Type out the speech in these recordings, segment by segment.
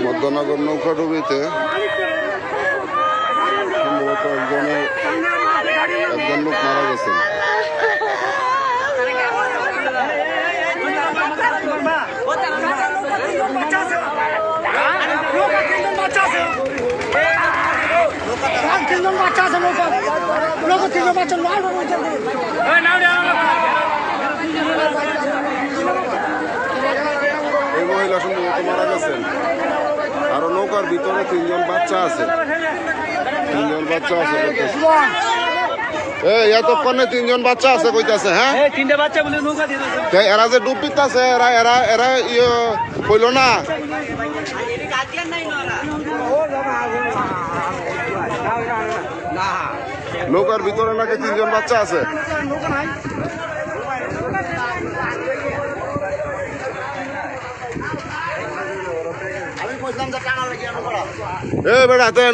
মধ্যনগর নৌকাডুবিতে সম্ভবত একজন লোক মারা গেছেন। এই মহিলা সম্ভবত মারা গেছেন। আরো নৌকার ভিতরে তিনজন বাচ্চা আছে। এতক্ষণে তিনজন বাচ্চা আছে কইতাছে। হ্যাঁ, তিনটা বাচ্চা বলে নৌকা দিয়ে এরা যে ডুব দিতেছে এরা ইয়ে কইল না। নৌকার ভিতরে নাকি তিনজন বাচ্চা আছে।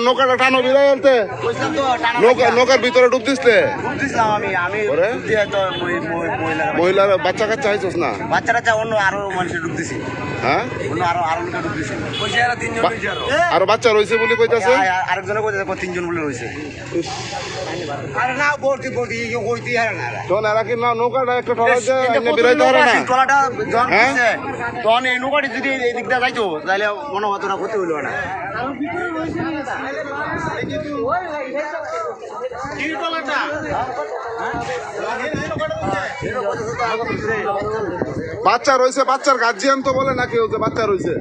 নৌকাটা টানো বিলাই আনতে নৌকার ভিতরে ডুব দিসলে মহিলার বাচ্চা কাচ্চা হয়েছিস না? বাচ্চারা অন্য আরো মানুষের ডুব দিছি। হ্যাঁ, আরো ডুব দিছি। আরো বাচ্চা রয়েছে বলে কইতাছে। আরেকজনে কইতাছে তিনজন বলে রয়েছে। এরা কি না নৌকাটা একটা বিরাইতে পারে না? তখন এই নৌকাটি যদি এই দিকটা যাইতো তাহলে মনে হতো না ক্ষতি হইল না। বাচ্চা রয়েছে, বাচ্চার গার্জিয়ান তো বলে না কেউ যে বাচ্চা রয়েছে।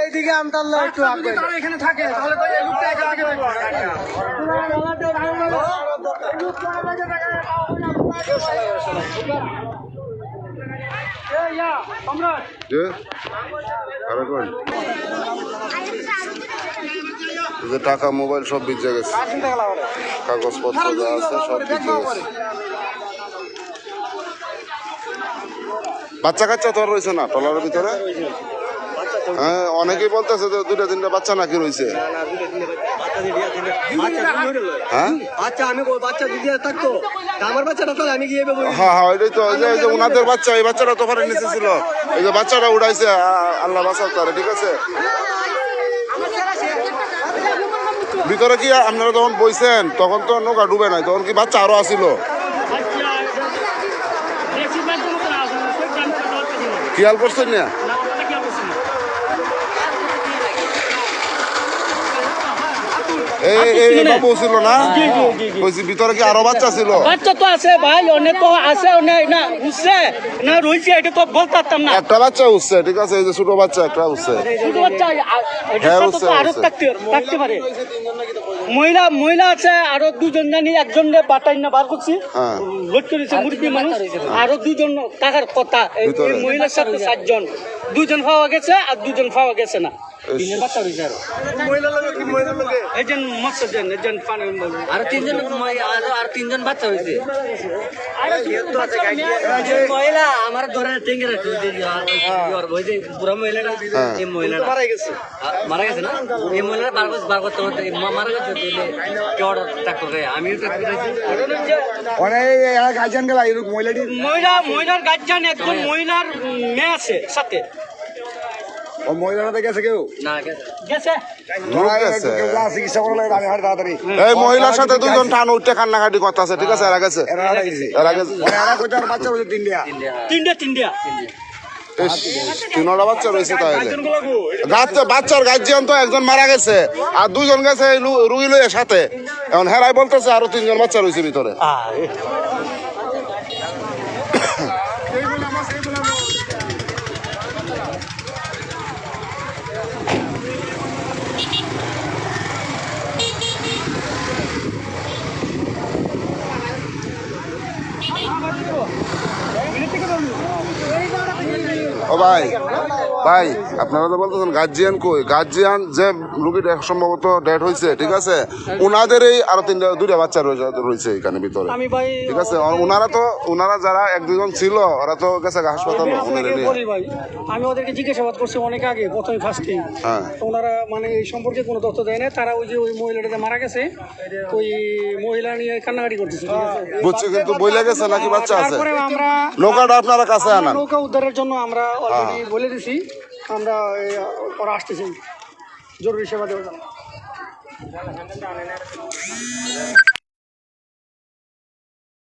এইদিকে আমটাল্লা একটু এখানে থাকে তাহলে তো এই লোকটা এখান থেকে টাকা মোবাইল সব ভিজে গেছে, কাগজপত্র যা আছে সব ভিজে গেছে। বাচ্চা কাচ্চা তো রয়েছে না ট্রলারের ভিতরে? হ্যাঁ, অনেকেই বলতেছে যে দুটা তিনটা বাচ্চা নাকি রয়েছে। হ্যাঁ, ওইটাই তো যে ওনাদের বাচ্চা, এই বাচ্চাটা তো ফারে নিচে ছিল, এই যে বাচ্চাটা উড়াইছে, আল্লাহ বাঁচাও তারা। ঠিক আছে, ভিতরে কি আপনারা যখন বইছেন তখন তো নৌকা ডুবে নাই, তখন কি বাচ্চা আরো আসিল? খেয়াল করছেন না? বাবু ছিল না, ভিতরে কি আরো বাচ্চা ছিল? বাচ্চা তো আছে ভাই, অনেক তো আছে, অনেক না উঠছে না রয়েছে, এটা তো বলতে পারতাম না। একটা বাচ্চা উঠছে, ঠিক আছে, এই যে ছোট বাচ্চা একটা উঠছে। ছোট বাচ্চা আরো থাকতে পারে। মহিলা আছে আরো দুজন, জানি একজন বাটাই না বার করছি, লোড করেছে মুরগি মানুষ, আরো দুজন টাকার কথা। এই মহিলার সাথে 4 জন, 2 জন পাওয়া গেছে আর 2 জন পাওয়া গেছে না। বাচ্চা রয়েছে আরো আর 3 জন বাচ্চা হয়েছে। মহিলা আমার ধরে টেঙ্গে রাখছে, পুরো মহিলাটা, এই মহিলাটা মারা গেছে না? এই মহিলাটা বার করতে মারা গেছে। মহিলার গার্জিয়ান একজন, মহিলার মেয়ে আছে সাথে। ও মহিলাটা গেছে কেউ না গেছে এই মহিলার সাথে 2 জন টান উঠতে কান্নাকাটি কথা আছে। ঠিক আছে, এরা গেছে তিনটা বাচ্চা রয়েছে। তাহলে বাচ্চার গার্জিয়ান তো একজন মারা গেছে আর 2 জন গেছে রুগী লইয়ের সাথে। এখন হেরাই বলতেছে আরো 3 জন বাচ্চা রয়েছে ভিতরে। ও ভাই ভাই আপনারা তো বলতেছেন গার্জিয়ান কই, গার্জিয়ান যে রুগীটা সম্ভবত ডেড হয়েছে, ঠিক আছে, ওনাদের এই আরো দুইটা বাচ্চা রয়েছে এখানে ভিতরে, আমি ভাই ঠিক আছে। ওনারা যারা এক দুজন ছিল ওরা তো গেছে হাসপাতালে ওনারা নিয়ে। বলি ভাই, আমি ওদেরকে জিজ্ঞাসাবাদ করছি অনেক আগে, প্রথমে ফার্স্টে, হ্যাঁ তো ওনারা মানে এই সম্পর্কে কোনো তথ্য দেয় না। তারা ওই যে ওই মহিলাটা মারা গেছে, ওই মহিলা নিয়ে কান্নাকাটি করতেছে, ঠিক আছে। বুঝছি, কিন্তু বইলা গেছে নাকি বাচ্চা আছে? তারপরে আমরা নৌকাটা আপনারা কাছে আনান। নৌকা উদ্ধারের জন্য আমরা অলরেডি বলে দিছি, আমরা ওরা আসতেছি জরুরি সেবা দেওয়ার জন্য।